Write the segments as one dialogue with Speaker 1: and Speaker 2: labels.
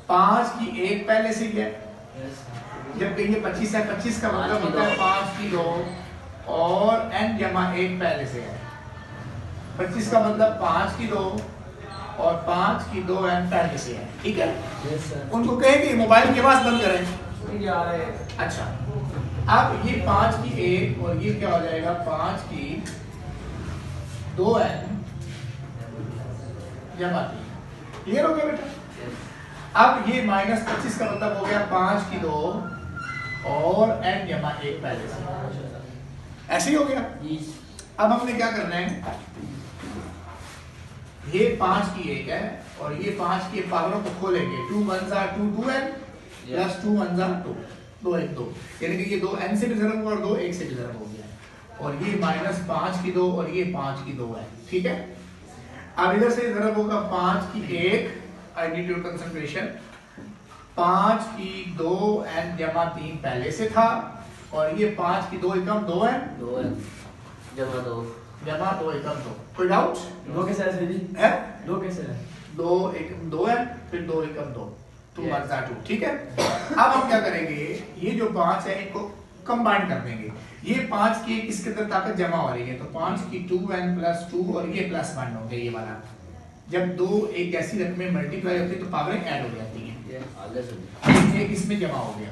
Speaker 1: 5 की 1 पहले से ही है, जब ये 25 है 25 का मतलब होता है 5 की 2 और n जमा 1 पहले से है। 25 का मतलब 5 की 2 और 5 की 2 n पहले से है, ठीक है। उनको कहेंगे मोबाइल की आवाज बंद करें। अच्छा, अब ये 5 की 1 और ये क्या हो जाएगा 5 की 2n जमा 3। क्लियर हो गया बेटा? अब ये -25 का मतलब हो गया 5 की 2 और n जमा 1 पहले से, ऐसे ही हो गया। अब हमने क्या करना है, ये 5 की 1 है और ये 5 की पावरों को खोलेंगे, 2 1 जा 2 2n प्लस 2 1 जा 2 2 1 2, यानी कि ये 2 n से भी ज़रब हुआ और 2 1 से भी ज़रब हो गया, और ये -5 की 2 और ये 5 की 2 है, ठीक है। अब इधर से ज़रब होगा 5 की 1, आई नीड योर कंसंट्रेशन, 5 की 2 n जमा 3 पहले से था और ये 5 की 2 एकम 2n जमा 2 एकम 2। कोई डाउट?
Speaker 2: 2 कैसे है जी?
Speaker 1: है
Speaker 2: 2 कैसे है?
Speaker 1: 2 एकम 2n फिर 2 एकम 2 2 1 जा 2, ठीक है। अब हम क्या करेंगे, ये जो 5 है इनको कंबाइन कर देंगे, ये 5 की इसके अंदर ताकत जमा हो रही है तो 5 की 2n प्लस 2 और ये प्लस 1 हो गया, ये वाला। जब दो एक जैसी रकमें मल्टीप्लाई होती है तो पावरें ऐड हो जाती हैं, एक इसमें जमा हो गया,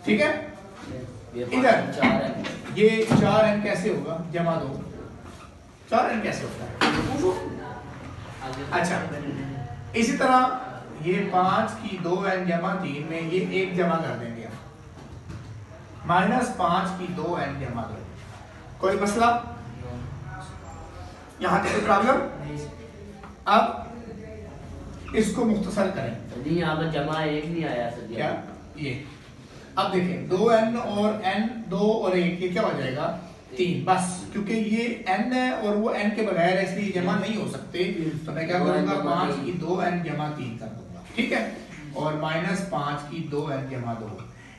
Speaker 1: ठीक है। इधर ये 4n कैसे होगा, जमा 2 4n कैसे होता है? अच्छा, इसी तरह ये 5 की 2n जमा 3 में ये 1 जमा कर देंगे, -5 की 2n जमा 2। कोई मसला यहाँ तक? कोई प्रॉब्लम? अब इसको मुख्तसर करें।
Speaker 3: जी यहाँ पर जमा 1 नहीं आया सर।
Speaker 1: क्या ये? अब देखें 2n और n 2 और 1 ये क्या हो जाएगा 3, बस क्योंकि ये n है और वो n के बगैर है इसलिए जमा नहीं हो सकते, तो मैं क्या करूंगा 5 की 2n जमा 3 कर दूंगा, ठीक है। और -5 की 2n जमा 2,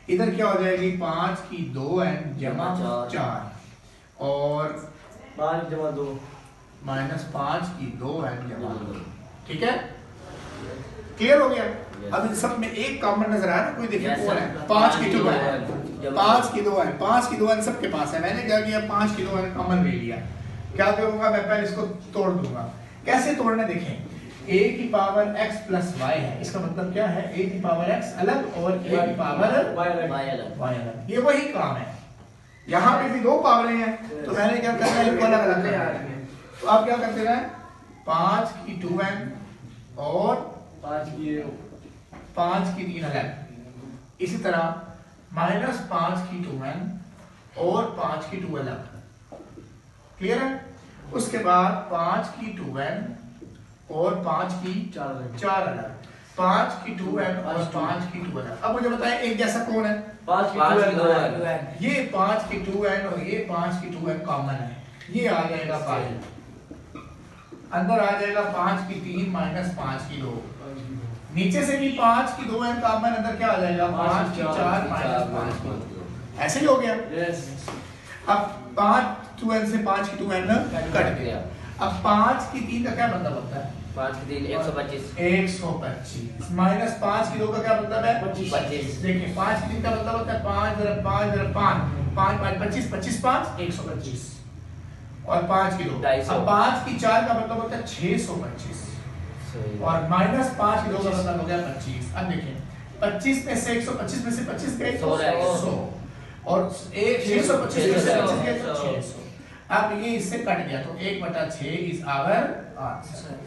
Speaker 1: इधर क्या हो जाएगी 5 की 2n जमा 4 और
Speaker 2: 5 जमा 2
Speaker 1: -5 की 2n जमा 2, ठीक है। क्लियर हो गया? अब इन सब में एक कॉमन नजर आ रहा है, कोई देखिए कौन है? 5 की 2n 5 की 2n 5 की 2n सबके पास है। मैंने क्या किया 5 की 2n कॉमन ले लिया। क्या करूंगा मैं, पहले इसको तोड़ दूंगा। कैसे तोड़ना देखें, a की पावर x प्लस y है, इसका मतलब क्या है a की पावर x अलग और a की पावर y अलग, ये वही काम है। यहाँ पे भी दो पावरें हैं तो मैंने क्या करना है, इनको अलग अलग करना है। तो आप क्या करते हैं 5 की 2n और 5 की 3 अलग, इसी तरह -5 की 2n और 5 की 2 अलग, क्लियर है। उसके बाद 5 की 2n और 5 की 4 अलग, 5 की 2n और 5 की 2 अलग। अब मुझे बताएं एक जैसा कौन है?
Speaker 2: 5 की 2n।
Speaker 1: ये 5 की 2n और ये 5 की 2n कॉमन है, ये आ जाएगा 5, अंदर आ जाएगा 5 की 3 -5 की 2, नीचे से भी 5 की 2n कॉमन, अंदर क्या आ जाएगा 5 की 4 -5 की 2, ऐसे ही हो गया। अब 5 2n से 5 की 2n कट गया। अब 5 की 3 का क्या मतलब होता है?
Speaker 3: 5 की 3 125
Speaker 1: -5 की 2 का क्या मतलब है
Speaker 3: 25।
Speaker 1: देखिए 5 की 3 का मतलब होता है 5 × 5 × 5 5 5 25 25 5 125 और 5 की 2। अब 5 की 4 का मतलब होता है 625 और -5 की 2 का मतलब हो गया 25। अब देखिए 25 में से 125 में से 25 गए 100 और 625 में से 25 गए 600। अब ये इससे कट गया तो 1/6 इज आवर आंसर।